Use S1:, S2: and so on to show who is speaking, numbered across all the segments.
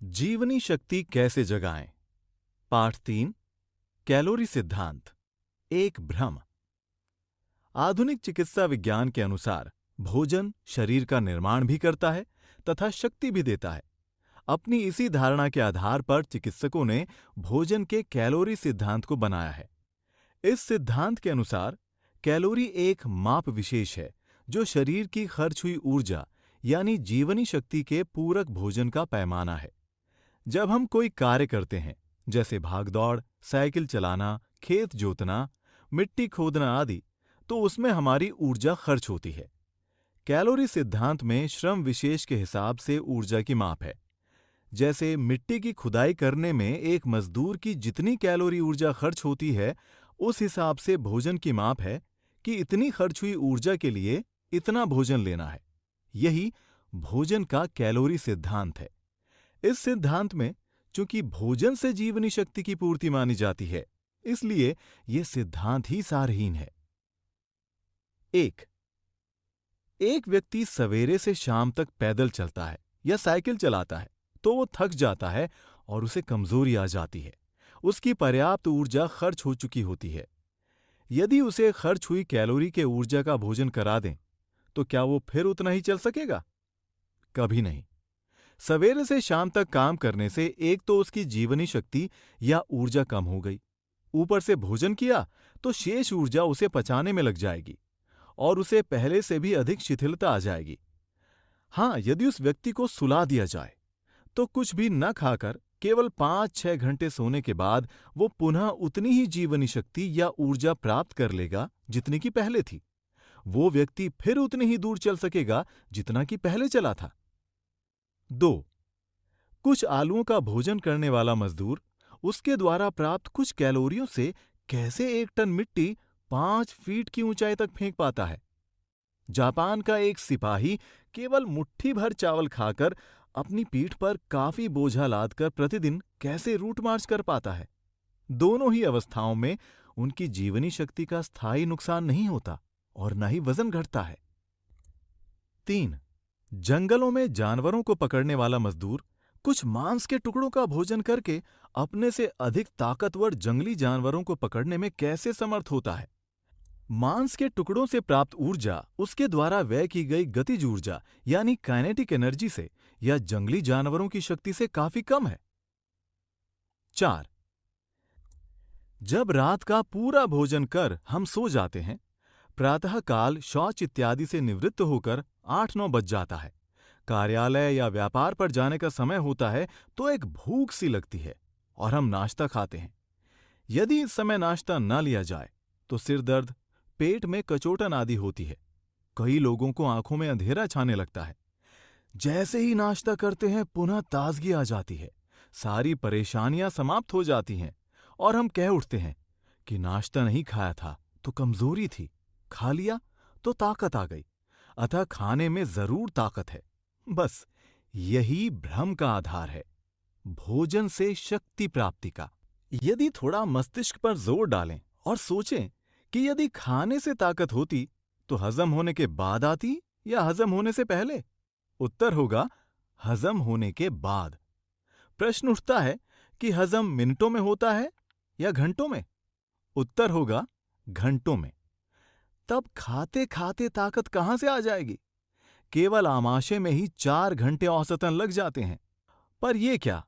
S1: जीवनी शक्ति कैसे जगाएं? पाठ 3 कैलोरी सिद्धांत एक भ्रम। आधुनिक चिकित्सा विज्ञान के अनुसार भोजन शरीर का निर्माण भी करता है तथा शक्ति भी देता है। अपनी इसी धारणा के आधार पर चिकित्सकों ने भोजन के कैलोरी सिद्धांत को बनाया है। इस सिद्धांत के अनुसार कैलोरी एक माप विशेष है जो शरीर की खर्च हुई ऊर्जा यानी जीवनी शक्ति के पूरक भोजन का पैमाना है। जब हम कोई कार्य करते हैं, जैसे भागदौड़, साइकिल चलाना, खेत जोतना, मिट्टी खोदना आदि, तो उसमें हमारी ऊर्जा खर्च होती है। कैलोरी सिद्धांत में श्रम विशेष के हिसाब से ऊर्जा की माप है। जैसे मिट्टी की खुदाई करने में एक मजदूर की जितनी कैलोरी ऊर्जा खर्च होती है, उस हिसाब से भोजन की माप है कि इतनी खर्च हुई ऊर्जा के लिए इतना भोजन लेना है। यही भोजन का कैलोरी सिद्धांत है। इस सिद्धांत में चूंकि भोजन से जीवनी शक्ति की पूर्ति मानी जाती है, इसलिए यह सिद्धांत ही सारहीन है। एक व्यक्ति सवेरे से शाम तक पैदल चलता है या साइकिल चलाता है तो वो थक जाता है और उसे कमजोरी आ जाती है। उसकी पर्याप्त ऊर्जा खर्च हो चुकी होती है। यदि उसे खर्च हुई कैलोरी के ऊर्जा का भोजन करा दें तो क्या वो फिर उतना ही चल सकेगा? कभी नहीं। सवेरे से शाम तक काम करने से एक तो उसकी जीवनी शक्ति या ऊर्जा कम हो गई, ऊपर से भोजन किया तो शेष ऊर्जा उसे पचाने में लग जाएगी और उसे पहले से भी अधिक शिथिलता आ जाएगी। हां, यदि उस व्यक्ति को सुला दिया जाए तो कुछ भी न खाकर केवल 5-6 घंटे सोने के बाद वो पुनः उतनी ही जीवनी शक्ति या ऊर्जा प्राप्त कर लेगा जितनी की पहले थी। वो व्यक्ति फिर उतनी ही दूर चल सकेगा जितना कि पहले चला था। 2. कुछ आलुओं का भोजन करने वाला मजदूर उसके द्वारा प्राप्त कुछ कैलोरियों से कैसे 1 टन मिट्टी 5 फीट की ऊंचाई तक फेंक पाता है? जापान का एक सिपाही केवल मुट्ठी भर चावल खाकर अपनी पीठ पर काफी बोझा लादकर प्रतिदिन कैसे रूट मार्च कर पाता है? दोनों ही अवस्थाओं में उनकी जीवनी शक्ति का स्थायी नुकसान नहीं होता और न ही वजन घटता है। 3. जंगलों में जानवरों को पकड़ने वाला मजदूर कुछ मांस के टुकड़ों का भोजन करके अपने से अधिक ताकतवर जंगली जानवरों को पकड़ने में कैसे समर्थ होता है? मांस के टुकड़ों से प्राप्त ऊर्जा उसके द्वारा व्यय की गई गतिज ऊर्जा यानी काइनेटिक एनर्जी से या जंगली जानवरों की शक्ति से काफी कम है। 4. जब रात का पूरा भोजन कर हम सो जाते हैं, प्रातःकाल शौच इत्यादि से निवृत्त होकर 8-9 बज जाता है। कार्यालय या व्यापार पर जाने का समय होता है तो एक भूख सी लगती है और हम नाश्ता खाते हैं। यदि इस समय नाश्ता न लिया जाए तो सिर दर्द, पेट में कचोटन आदि होती है। कई लोगों को आंखों में अंधेरा छाने लगता है। जैसे ही नाश्ता करते हैं पुनः ताजगी आ जाती है, सारी परेशानियां समाप्त हो जाती हैं और हम कह उठते हैं कि नाश्ता नहीं खाया था तो कमजोरी थी, खा लिया तो ताकत आ गई, अतः खाने में जरूर ताकत है। बस यही भ्रम का आधार है, भोजन से शक्ति प्राप्ति का। यदि थोड़ा मस्तिष्क पर जोर डालें और सोचें कि यदि खाने से ताकत होती तो हजम होने के बाद आती या हजम होने से पहले? उत्तर होगा हजम होने के बाद। प्रश्न उठता है कि हजम मिनटों में होता है या घंटों में? उत्तर होगा घंटों में। तब खाते खाते ताकत कहां से आ जाएगी? केवल आमाशय में ही 4 घंटे औसतन लग जाते हैं। पर यह क्या,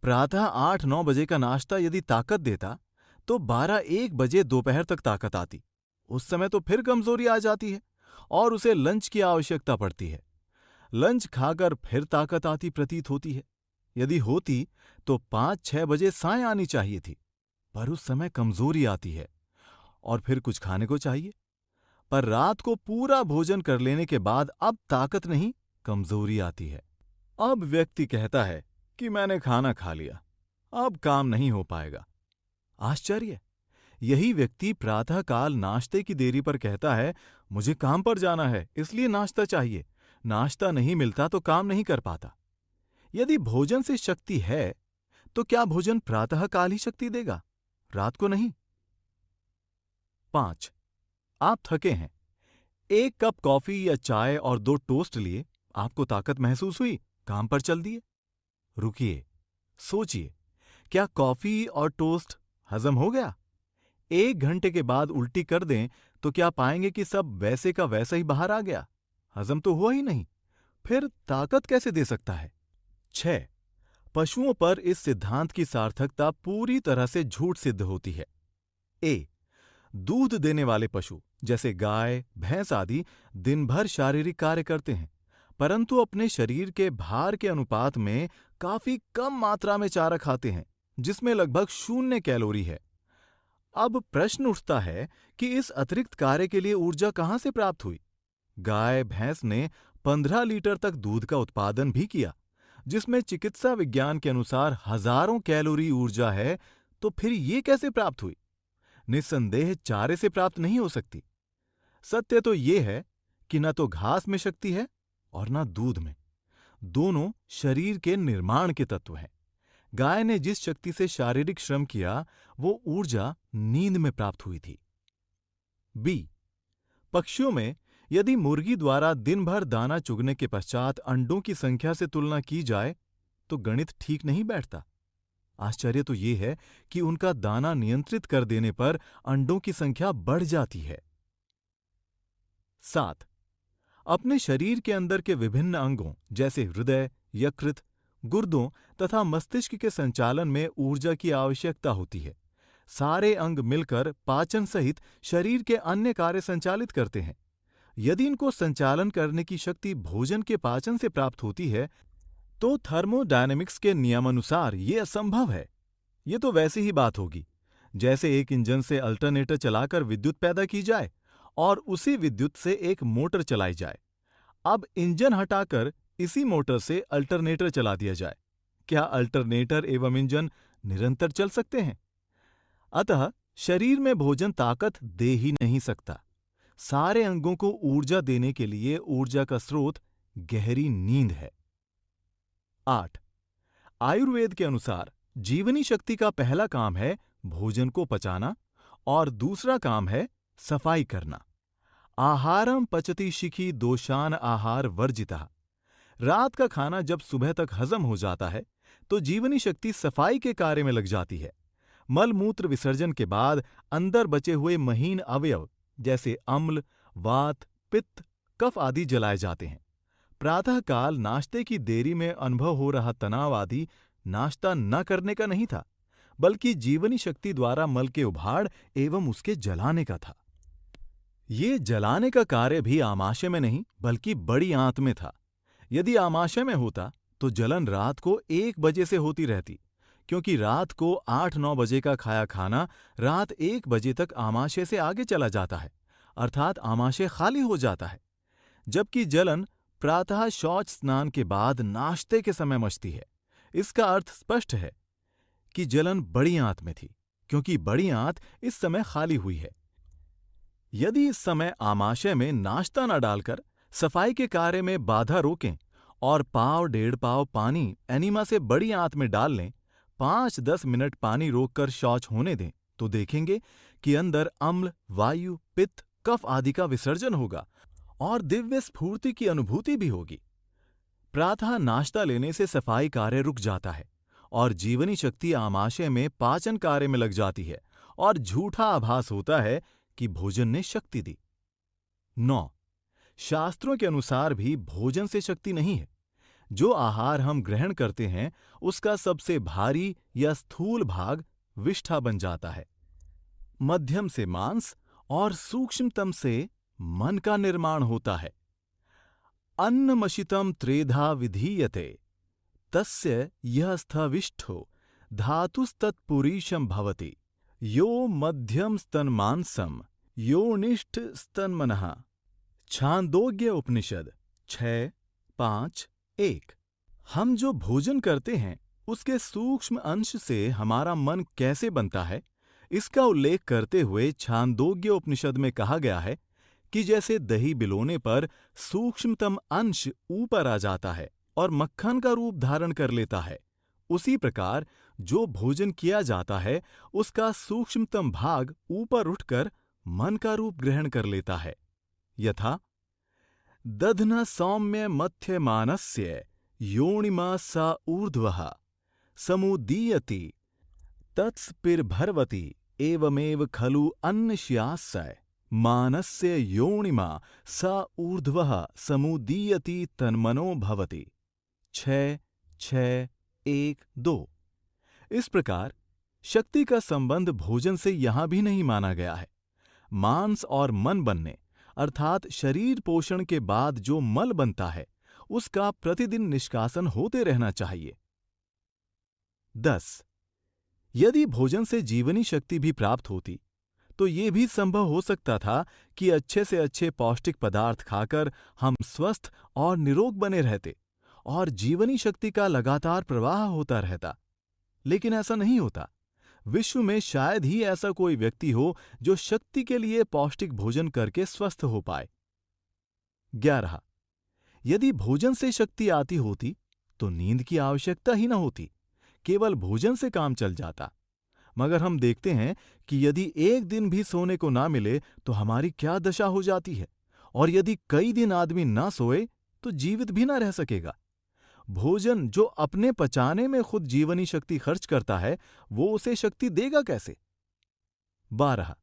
S1: प्रातः 8-9 बजे का नाश्ता यदि ताकत देता तो 12-1 बजे दोपहर तक ताकत आती। उस समय तो फिर कमजोरी आ जाती है और उसे लंच की आवश्यकता पड़ती है। लंच खाकर फिर ताकत आती प्रतीत होती है। यदि होती तो 5-6 बजे सायं आनी चाहिए थी, पर उस समय कमजोरी आती है और फिर कुछ खाने को चाहिए। पर रात को पूरा भोजन कर लेने के बाद अब ताकत नहीं, कमजोरी आती है। अब व्यक्ति कहता है कि मैंने खाना खा लिया, अब काम नहीं हो पाएगा। आश्चर्य! यही व्यक्ति प्रातःकाल नाश्ते की देरी पर कहता है मुझे काम पर जाना है इसलिए नाश्ता चाहिए, नाश्ता नहीं मिलता तो काम नहीं कर पाता। यदि भोजन से शक्ति है तो क्या भोजन प्रातःकाल ही शक्ति देगा, रात को नहीं? 5. आप थके हैं, 1 कप कॉफी या चाय और 2 टोस्ट लिए, आपको ताकत महसूस हुई, काम पर चल दिए। रुकिए, सोचिए, क्या कॉफी और टोस्ट हजम हो गया? 1 घंटे के बाद उल्टी कर दें तो क्या पाएंगे कि सब वैसे का वैसा ही बाहर आ गया? हजम तो हुआ ही नहीं। फिर ताकत कैसे दे सकता है? 6. पशुओं पर इस सिद्धांत की सार्थकता पूरी तरह से झूठ सिद्ध होती है। ए. दूध देने वाले पशु जैसे गाय, भैंस आदि दिन भर शारीरिक कार्य करते हैं, परंतु अपने शरीर के भार के अनुपात में काफी कम मात्रा में चारा खाते हैं, जिसमें लगभग 0 कैलोरी है। अब प्रश्न उठता है कि इस अतिरिक्त कार्य के लिए ऊर्जा कहां से प्राप्त हुई? गाय भैंस ने 15 लीटर तक दूध का उत्पादन भी किया, जिसमें चिकित्सा विज्ञान के अनुसार हजारों कैलोरी ऊर्जा है। तो फिर ये कैसे प्राप्त हुई? निस्संदेह चारे से प्राप्त नहीं हो सकती। सत्य तो ये है कि न तो घास में शक्ति है और न दूध में। दोनों शरीर के निर्माण के तत्व हैं। गाय ने जिस शक्ति से शारीरिक श्रम किया, वो ऊर्जा नींद में प्राप्त हुई थी। बी. पक्षियों में यदि मुर्गी द्वारा दिन भर दाना चुगने के पश्चात अंडों की संख्या से तुलना की जाए तो गणित ठीक नहीं बैठता। आश्चर्य तो यह है कि उनका दाना नियंत्रित कर देने पर अंडों की संख्या बढ़ जाती है। 7. अपने शरीर के अंदर के विभिन्न अंगों जैसे हृदय, यकृत, गुर्दों तथा मस्तिष्क के संचालन में ऊर्जा की आवश्यकता होती है। सारे अंग मिलकर पाचन सहित शरीर के अन्य कार्य संचालित करते हैं। यदि इनको संचालन करने की शक्ति भोजन के पाचन से प्राप्त होती है, तो थर्मोडायनेमिक्स के नियमानुसार ये असंभव है। ये तो वैसी ही बात होगी जैसे एक इंजन से अल्टरनेटर चलाकर विद्युत पैदा की जाए और उसी विद्युत से एक मोटर चलाई जाए। अब इंजन हटाकर इसी मोटर से अल्टरनेटर चला दिया जाए। क्या अल्टरनेटर एवं इंजन निरंतर चल सकते हैं? अतः शरीर में भोजन ताकत दे ही नहीं सकता। सारे अंगों को ऊर्जा देने के लिए ऊर्जा का स्रोत गहरी नींद है। 8. आयुर्वेद के अनुसार जीवनी शक्ति का पहला काम है भोजन को पचाना और दूसरा काम है सफाई करना। आहारम पचति शिखी दोषान आहार वर्जिता। रात का खाना जब सुबह तक हजम हो जाता है तो जीवनी शक्ति सफाई के कार्य में लग जाती है। मल मूत्र विसर्जन के बाद अंदर बचे हुए महीन अवयव जैसे अम्ल, वात, पित्त, कफ आदि जलाए जाते हैं। प्रातःकाल नाश्ते की देरी में अनुभव हो रहा तनाव आदि नाश्ता न करने का नहीं था, बल्कि जीवनी शक्ति द्वारा मल के उभाड़ एवं उसके जलाने का था। ये जलाने का कार्य भी आमाशय में नहीं बल्कि बड़ी आंत में था। यदि आमाशय में होता तो जलन रात को 1 बजे से होती रहती, क्योंकि रात को 8-9 बजे का खाया खाना रात 1 बजे तक आमाशय से आगे चला जाता है, अर्थात आमाशय खाली हो जाता है। जबकि जलन प्रातः शौच स्नान के बाद नाश्ते के समय मचती है। इसका अर्थ स्पष्ट है कि जलन बड़ी आंत में थी, क्योंकि बड़ी आंत इस समय खाली हुई है। यदि इस समय आमाशय में नाश्ता न डालकर सफाई के कार्य में बाधा रोकें और 1.5 पाव पानी एनीमा से बड़ी आंत में डाल लें, 5-10 मिनट पानी रोककर शौच होने दें, तो देखेंगे कि अंदर अम्ल, वायु, पित्त, कफ आदि का विसर्जन होगा और दिव्य स्फूर्ति की अनुभूति भी होगी। प्रातः नाश्ता लेने से सफाई कार्य रुक जाता है और जीवनी शक्ति आमाशय में पाचन कार्य में लग जाती है और झूठा आभास होता है कि भोजन ने शक्ति दी। 9. शास्त्रों के अनुसार भी भोजन से शक्ति नहीं है। जो आहार हम ग्रहण करते हैं उसका सबसे भारी या स्थूल भाग विष्ठा बन जाता है। मध्यम से मांस और सूक्ष्मतम से मन का निर्माण होता है। अन्नमशितम त्रेधा विधीयते तस्य यह स्थविष्ठो धातुस्तत्पुरीशं भवति यो मध्यम स्तनमांसम यो निष्ठ स्तनमनः। छांदोग्य उपनिषद 6:5-1। हम जो भोजन करते हैं उसके सूक्ष्म अंश से हमारा मन कैसे बनता है, इसका उल्लेख करते हुए छांदोग्य उपनिषद में कहा गया है कि जैसे दही बिलोने पर सूक्ष्मतम अंश ऊपर आ जाता है और मक्खन का रूप धारण कर लेता है, उसी प्रकार जो भोजन किया जाता है उसका सूक्ष्मतम भाग ऊपर उठकर मन का रूप ग्रहण कर लेता है। यथा दध्ना सौम्य मध्यमानस्य योनिमा सा ऊर्ध्वः समुदीयति तत्स्पिर्भर्वति एवमेव खलु अन्नस्यास्य मानस्य योनिमा स ऊर्ध्वः समुदीयति तन्मनो भवति। 6:6:1-2। इस प्रकार शक्ति का संबंध भोजन से यहां भी नहीं माना गया है। मांस और मन बनने अर्थात शरीर पोषण के बाद जो मल बनता है उसका प्रतिदिन निष्कासन होते रहना चाहिए। 10. यदि भोजन से जीवनी शक्ति भी प्राप्त होती तो ये भी संभव हो सकता था कि अच्छे से अच्छे पौष्टिक पदार्थ खाकर हम स्वस्थ और निरोग बने रहते और जीवनी शक्ति का लगातार प्रवाह होता रहता। लेकिन ऐसा नहीं होता। विश्व में शायद ही ऐसा कोई व्यक्ति हो जो शक्ति के लिए पौष्टिक भोजन करके स्वस्थ हो पाए। 11. यदि भोजन से शक्ति आती होती तो नींद की आवश्यकता ही न होती, केवल भोजन से काम चल जाता। मगर हम देखते हैं कि यदि एक दिन भी सोने को ना मिले तो हमारी क्या दशा हो जाती है, और यदि कई दिन आदमी ना सोए तो जीवित भी ना रह सकेगा। भोजन जो अपने पचाने में खुद जीवनी शक्ति खर्च करता है, वो उसे शक्ति देगा कैसे? 12.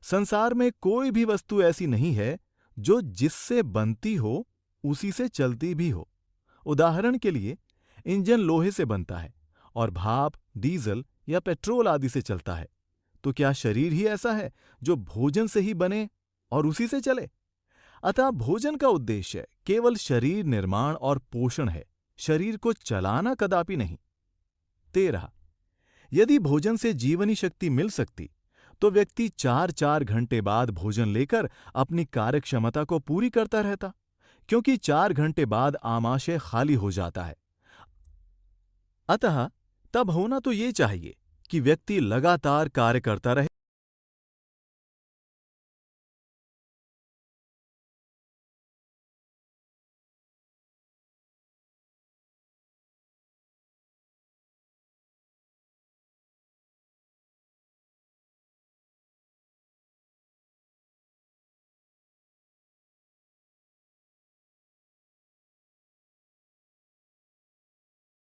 S1: संसार में कोई भी वस्तु ऐसी नहीं है जो जिससे बनती हो उसी से चलती भी हो। उदाहरण के लिए, इंजन लोहे से बनता है और भाप, डीजल या पेट्रोल आदि से चलता है। तो क्या शरीर ही ऐसा है जो भोजन से ही बने और उसी से चले? अतः भोजन का उद्देश्य केवल शरीर निर्माण और पोषण है, शरीर को चलाना कदापि नहीं। 13. यदि भोजन से जीवनी शक्ति मिल सकती तो व्यक्ति 4-4 घंटे बाद भोजन लेकर अपनी कार्यक्षमता को पूरी करता रहता, क्योंकि 4 घंटे बाद आमाशय खाली हो जाता है। अतः तब होना तो ये चाहिए कि व्यक्ति लगातार कार्य करता रहे